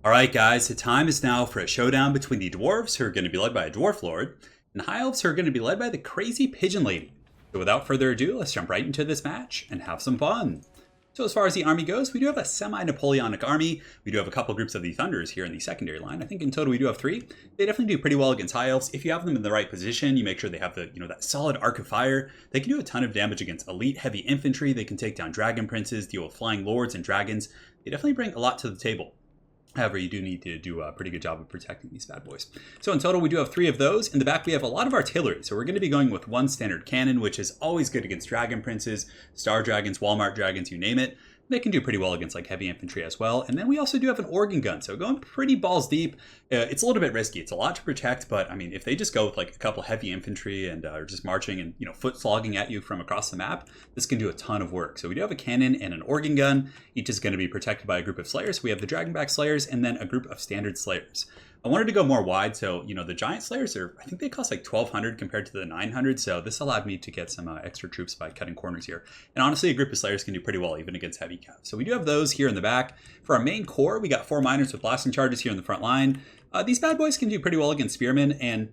Alright guys, the time is now for a showdown between the Dwarves, who are going to be led by a Dwarf Lord, and the High Elves, who are going to be led by the crazy Pigeon Lady. So without further ado, let's jump right into this match and have some fun. So as far as the army goes, we do have a semi-Napoleonic army. We do have a couple groups of the Thunders here in the secondary line. I think in total we do have 3. They definitely do pretty well against High Elves. If you have them in the right position, you make sure they have the, that solid arc of fire. They can do a ton of damage against elite heavy infantry. They can take down dragon princes, deal with flying lords and dragons. They definitely bring a lot to the table. However, you do need to do a pretty good job of protecting these bad boys. So in total, we do have 3 of those. In the back, we have a lot of artillery. So we're going to be going with 1 standard cannon, which is always good against dragon princes, star dragons, Walmart dragons, you name it. They can do pretty well against like heavy infantry as well. And then we also do have an organ gun. So going pretty balls deep. It's a little bit risky. It's a lot to protect. But I mean, if they just go with like a couple heavy infantry and are just marching and, foot slogging at you from across the map, this can do a ton of work. So we do have a cannon and an organ gun. Each is going to be protected by a group of slayers. We have the dragonback slayers and then a group of standard slayers. I wanted to go more wide, so the giant slayers I think they cost like 1,200 compared to the 900, so this allowed me to get some extra troops by cutting corners here. And honestly, a group of slayers can do pretty well even against heavy cav. So we do have those here in the back. For our main core, we got 4 miners with blasting charges here in the front line. These bad boys can do pretty well against spearmen, and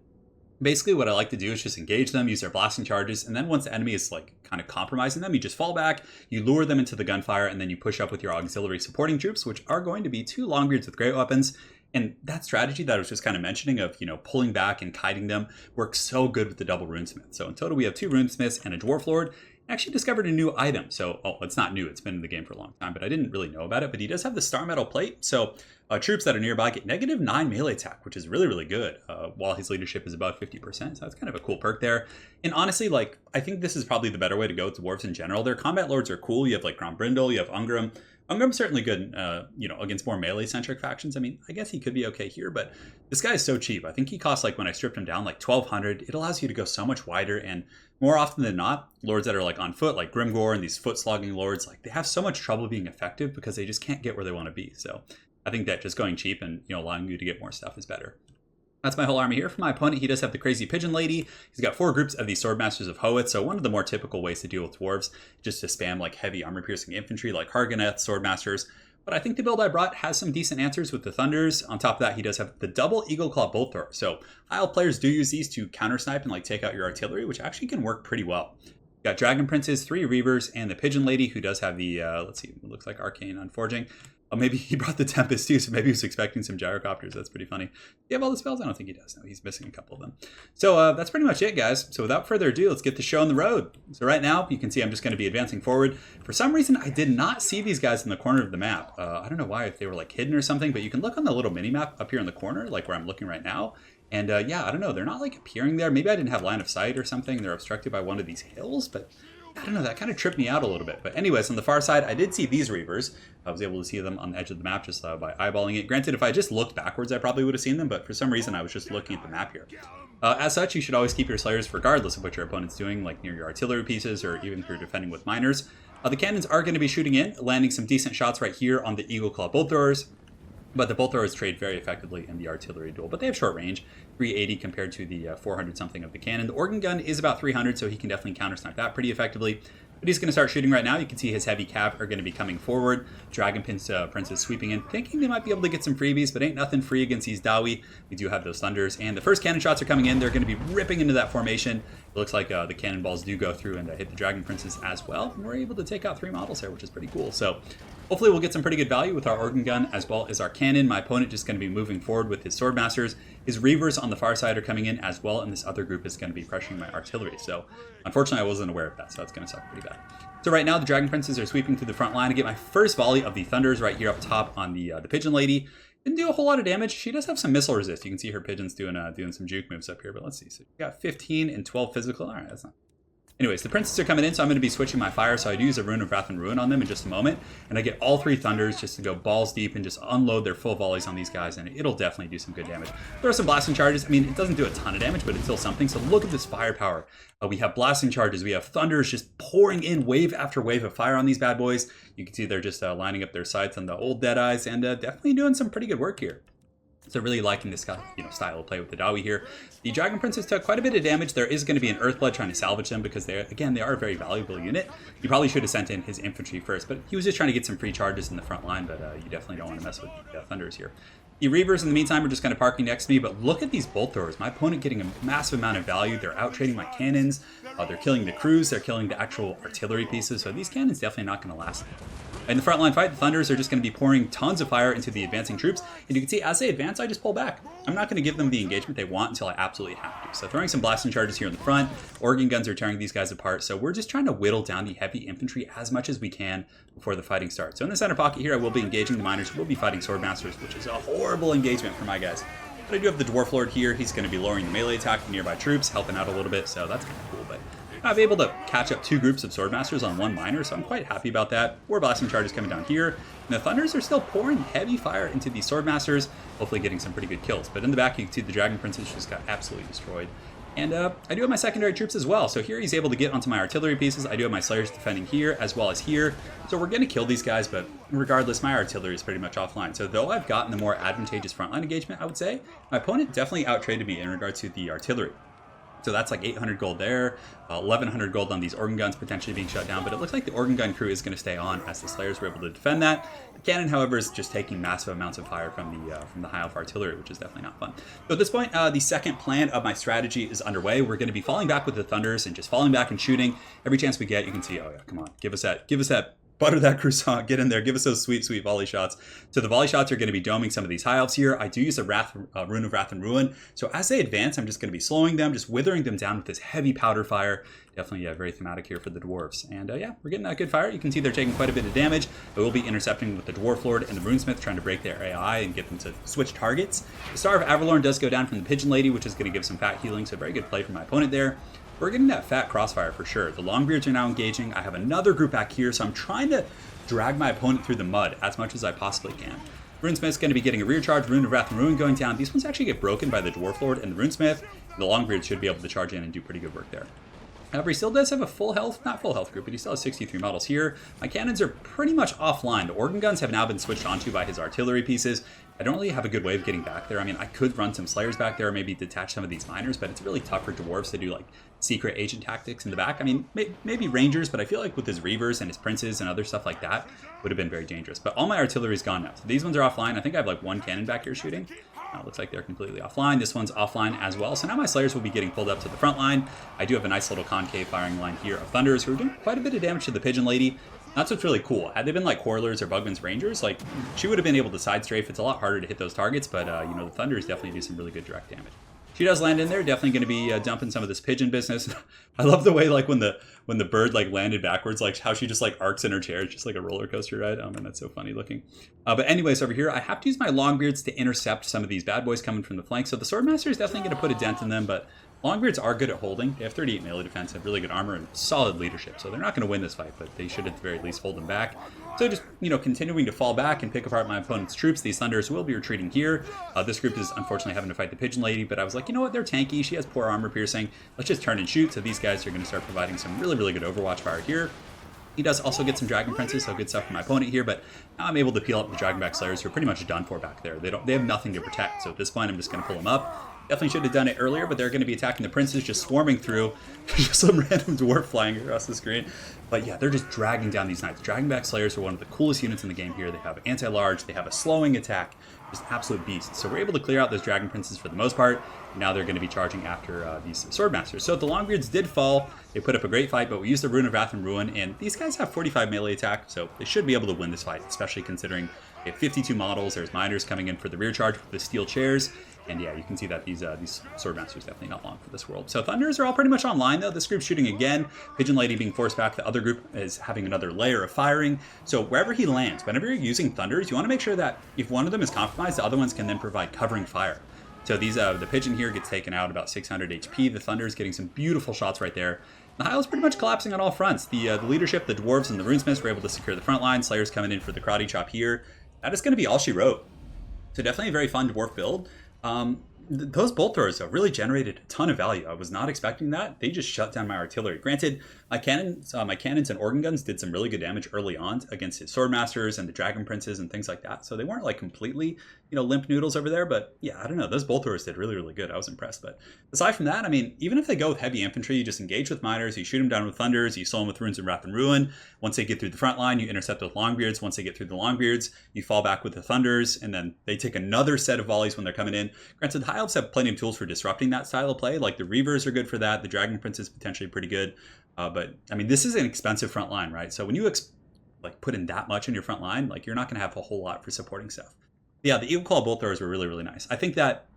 basically what I like to do is just engage them, use their blasting charges, and then once the enemy is like kind of compromising them, you just fall back, you lure them into the gunfire, and then you push up with your auxiliary supporting troops, which are going to be 2 longbeards with great weapons. And that strategy that I was just kind of mentioning of, pulling back and kiting them works so good with the double runesmith. So in total, we have 2 runesmiths and a dwarf lord. I actually discovered a new item. So, it's not new. It's been in the game for a long time, but I didn't really know about it. But he does have the star metal plate. So troops that are nearby get -9 melee attack, which is really, really good while his leadership is above 50%. So that's kind of a cool perk there. And honestly, I think this is probably the better way to go with dwarves in general. Their combat lords are cool. You have like Grombrindle, you have Ungram. Ungram's certainly good, against more melee-centric factions. I mean, I guess he could be okay here, but this guy is so cheap. I think he costs, when I stripped him down, 1,200. It allows you to go so much wider, and more often than not, lords that are, on foot, like Grimgor and these foot-slogging lords, they have so much trouble being effective because they just can't get where they want to be. So I think that just going cheap and, allowing you to get more stuff is better. That's my whole army here. For my opponent, he does have the crazy Pigeon Lady. He's got 4 groups of the Swordmasters of Hoeth. So one of the more typical ways to deal with dwarves, just to spam heavy armor-piercing infantry like Harganeth, Swordmasters. But I think the build I brought has some decent answers with the Thunders. On top of that, he does have the double Eagle Claw Bolt Thrower. So Isle players do use these to counter snipe and take out your artillery, which actually can work pretty well. Got Dragon Princes, 3 Reavers, and the Pigeon Lady, who does have the, let's see, it looks like Arcane Unforging. Maybe he brought the Tempest too, so maybe he was expecting some gyrocopters. That's pretty funny. Do you have all the spells? I don't think he does. No, he's missing a couple of them. So that's pretty much it, guys. So without further ado, let's get the show on the road. So right now, you can see I'm just going to be advancing forward. For some reason, I did not see these guys in the corner of the map. I don't know why, if they were hidden or something, but you can look on the little mini-map up here in the corner, where I'm looking right now. And yeah, I don't know. They're not appearing there. Maybe I didn't have line of sight or something. They're obstructed by one of these hills, but I don't know, that kind of tripped me out a little bit. But anyways, on the far side, I did see these Reavers. I was able to see them on the edge of the map just by eyeballing it. Granted, if I just looked backwards, I probably would have seen them, but for some reason, I was just looking at the map here. As such, you should always keep your Slayers regardless of what your opponent's doing, near your artillery pieces or even if you're defending with miners. The cannons are going to be shooting in, landing some decent shots right here on the Eagle Claw Bolt Throwers. But the bolt throwers trade very effectively in the artillery duel. But they have short range, 380 compared to the 400 something of the cannon. The organ gun is about 300, so he can definitely counter snipe that pretty effectively. But he's going to start shooting right now. You can see his heavy cav are going to be coming forward. Dragon Princes sweeping in, thinking they might be able to get some freebies, but ain't nothing free against these DAWI. We do have those Thunders, and the first cannon shots are coming in. They're going to be ripping into that formation. It looks like the cannonballs do go through and hit the Dragon Princes as well. And we're able to take out 3 models here, which is pretty cool. So hopefully we'll get some pretty good value with our organ gun as well as our cannon. My opponent just going to be moving forward with his Swordmasters. His Reavers on the far side are coming in as well, and this other group is going to be pressuring my artillery. So unfortunately, I wasn't aware of that, so that's going to suck pretty bad. So right now, the Dragon Princes are sweeping through the front line to get my first volley of the Thunders right here up top on the Pigeon Lady. Didn't do a whole lot of damage. She does have some missile resist. You can see her pigeons doing some juke moves up here, but let's see. So we got 15 and 12 physical. All right, that's not. Anyways, the princes are coming in, so I'm going to be switching my fire. So I do use a Rune of Wrath and Ruin on them in just a moment. And I get all 3 Thunders just to go balls deep and just unload their full volleys on these guys. And it'll definitely do some good damage. There are some blasting charges. I mean, it doesn't do a ton of damage, but it's still something. So look at this firepower. We have blasting charges. We have Thunders just pouring in wave after wave of fire on these bad boys. You can see they're just lining up their sights on the old Deadeyes and definitely doing some pretty good work here. So really liking this kind of, style of play with the DAWI here. The Dragon Princes took quite a bit of damage. There is going to be an Earthblood trying to salvage them because they are a very valuable unit. You probably should have sent in his infantry first, but he was just trying to get some free charges in the front line, but you definitely don't want to mess with the Thunders here. The Reavers, in the meantime, are just kind of parking next to me, but look at these bolt throwers. My opponent getting a massive amount of value. They're out-trading my cannons. They're killing the crews. They're killing the actual artillery pieces, so these cannons definitely not going to last. In the frontline fight, the Thunders are just going to be pouring tons of fire into the advancing troops, and you can see as they advance, I just pull back. I'm not going to give them the engagement they want until I absolutely have to. So throwing some blasting charges here in the front, organ guns are tearing these guys apart, so we're just trying to whittle down the heavy infantry as much as we can before the fighting starts. So in the center pocket here, I will be engaging the miners. We'll be fighting swordmasters, which is a horrible engagement for my guys. But I do have the Dwarf Lord here. He's going to be lowering the melee attack of nearby troops, helping out a little bit, so that's kind of cool. But I'll be able to catch up 2 groups of swordmasters on 1 miner, so I'm quite happy about that. 4 blasting charges coming down here. And the Thunders are still pouring heavy fire into these swordmasters, hopefully getting some pretty good kills. But in the back, you can see the Dragon Princess just got absolutely destroyed. And I do have my secondary troops as well. So here he's able to get onto my artillery pieces. I do have my Slayers defending here as well as here. So we're going to kill these guys, but regardless, my artillery is pretty much offline. So though I've gotten the more advantageous frontline engagement, I would say, my opponent definitely outtraded me in regards to the artillery. So that's like 800 gold there, 1100 gold on these organ guns potentially being shut down, but it looks like the organ gun crew is going to stay on as the Slayers were able to defend that. The cannon, however, is just taking massive amounts of fire from the High Elf artillery, which is definitely not fun. So at this point, the second plan of my strategy is underway. We're going to be falling back with the Thunders and just falling back and shooting. Every chance we get, you can see, oh yeah, come on, give us that. Butter that croissant, get in there, give us those sweet, sweet volley shots. So the volley shots are going to be doming some of these High Elves here. I do use a Rune of Wrath and Ruin. So as they advance, I'm just going to be slowing them, just withering them down with this heavy powder fire. Definitely very thematic here for the Dwarves. And yeah, we're getting that good fire. You can see they're taking quite a bit of damage. I will be intercepting with the Dwarf Lord and the Runesmith, trying to break their AI and get them to switch targets. The Star of Avalorn does go down from the Pigeon Lady, which is going to give some fat healing. So very good play from my opponent there. We're getting that fat crossfire for sure. The Longbeards are now engaging. I have another group back here, so I'm trying to drag my opponent through the mud as much as I possibly can. Runesmith's going to be getting a rear charge, Rune of Wrath and Ruin going down. These ones actually get broken by the Dwarf Lord and the Runesmith. The Longbeard should be able to charge in and do pretty good work there. However, he still does have a full health, not full health group, but he still has 63 models here. My cannons are pretty much offline. The organ guns have now been switched onto by his artillery pieces. I don't really have a good way of getting back there. I mean, I could run some Slayers back there or maybe detach some of these miners, but it's really tough for Dwarves to do like secret agent tactics in the back. I mean, maybe Rangers, but I feel like with his Reavers and his Princes and other stuff like that would have been very dangerous. But all my artillery is gone now. So these ones are offline. I think I have like 1 cannon back here shooting. Looks like they're completely offline. This one's offline as well. So now my Slayers will be getting pulled up to the front line. I do have a nice little concave firing line here of Thunders who are doing quite a bit of damage to the Pigeon Lady. That's what's really cool. Had they been like Quarrelers or Bugman's Rangers, like she would have been able to side strafe. It's a lot harder to hit those targets, but you know, the Thunders definitely do some really good direct damage. She does land in there, definitely going to be dumping some of this pigeon business. I love the way like when the bird like landed backwards, like how she just like arcs in her chair. It's just like a roller coaster ride. Oh man, that's so funny looking. But anyways, over here, I have to use my Longbeards to intercept some of these bad boys coming from the flank. So the Swordmaster is definitely going to put a dent in them, but Longbeards are good at holding. They have 38 melee defense, have really good armor, and solid leadership. So they're not going to win this fight, but they should at the very least hold them back. So just, you know, continuing to fall back and pick apart my opponent's troops. These Thunders will be retreating here. This group is unfortunately having to fight the Pigeon Lady, but I was like, you know what, they're tanky. She has poor armor piercing. Let's just turn and shoot. So these guys are going to start providing some really, really good Overwatch fire here. He does also get some Dragon Princes, so good stuff for my opponent here, but now I'm able to peel up the Dragonback Slayers who are pretty much done for back there. They have nothing to protect, so at this point I'm just going to pull them up. Definitely should have done it earlier, but they're going to be attacking the Princes, just swarming through. Just some random dwarf flying across the screen. But yeah, they're just dragging down these knights. Dragonback Slayers are one of the coolest units in the game here. They have anti-large, they have a slowing attack, just absolute beasts. So we're able to clear out those Dragon Princes for the most part. Now they're going to be charging after these Swordmasters. So the Longbeards did fall. They put up a great fight, but we used the Rune of Wrath and Ruin, and these guys have 45 melee attack, so they should be able to win this fight, especially considering they have 52 models. There's miners coming in for the rear charge with the steel chairs. And yeah, you can see that these Swordmasters definitely not long for this world. So Thunders are all pretty much online though. This group's shooting again. Pigeon Lady being forced back. The other group is having another layer of firing. So wherever he lands, whenever you're using Thunders, you want to make sure that if one of them is compromised, the other ones can then provide covering fire. So these the Pigeon here gets taken out about 600 HP. The Thunder's getting some beautiful shots right there. The High Elves pretty much collapsing on all fronts. The leadership, the Dwarves and the Runesmiths were able to secure the front line. Slayers coming in for the karate chop here. That is going to be all she wrote. So definitely a very fun Dwarf build. Those bolt throwers though really generated a ton of value. I was not expecting that. They just shut down my artillery. Granted, my cannons and organ guns did some really good damage early on against his sword masters and the dragon princes and things like that. So they weren't like completely, limp noodles over there. But yeah, I don't know. Those bolt throwers did really, really good. I was impressed. But aside from that, I mean, even if they go with heavy infantry, you just engage with miners, you shoot them down with thunders, you slow them with runes of wrath and ruin. Once they get through the front line, you intercept with longbeards. Once they get through the longbeards, you fall back with the thunders, and then they take another set of volleys when they're coming in. Granted, the high elves have plenty of tools for disrupting that style of play. Like the reavers are good for that. The dragon prince is potentially pretty good. But I mean, this is an expensive front line, right? So when you put in that much in your front line, like you're not going to have a whole lot for supporting stuff. Yeah, the Eagle Claw bolt throwers were really, really nice. I think that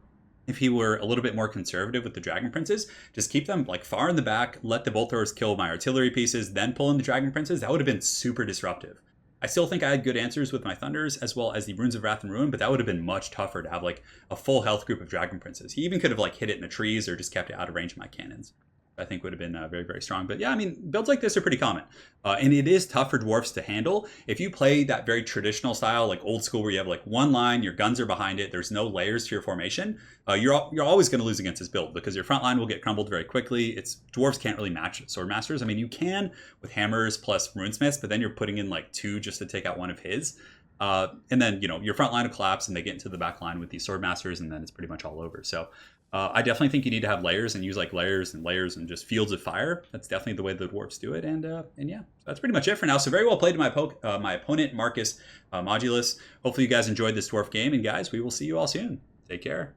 if he were a little bit more conservative with the dragon princes, just keep them like far in the back, let the bolt throwers kill my artillery pieces, then pull in the dragon princes, that would have been super disruptive. I still think I had good answers with my thunders as well as the runes of wrath and ruin, but that would have been much tougher to have like a full health group of dragon princes. He even could have like hit it in the trees or just kept it out of range of my cannons. I think would have been very, very strong. But yeah, I mean, builds like this are pretty common. And it is tough for dwarfs to handle. If you play that very traditional style, like old school, where you have like one line, your guns are behind it, there's no layers to your formation, you're always going to lose against this build because your front line will get crumbled very quickly. Dwarves can't really match sword masters. I mean, you can with hammers plus runesmiths, but then you're putting in like 2 just to take out one of his. And then, your front line will collapse and they get into the back line with these sword masters, and then it's pretty much all over. So I definitely think you need to have layers and use like layers and just fields of fire. That's definitely the way the dwarves do it. And yeah, that's pretty much it for now. So very well played to my opponent, Marcus Modulus. Hopefully you guys enjoyed this dwarf game. And guys, we will see you all soon. Take care.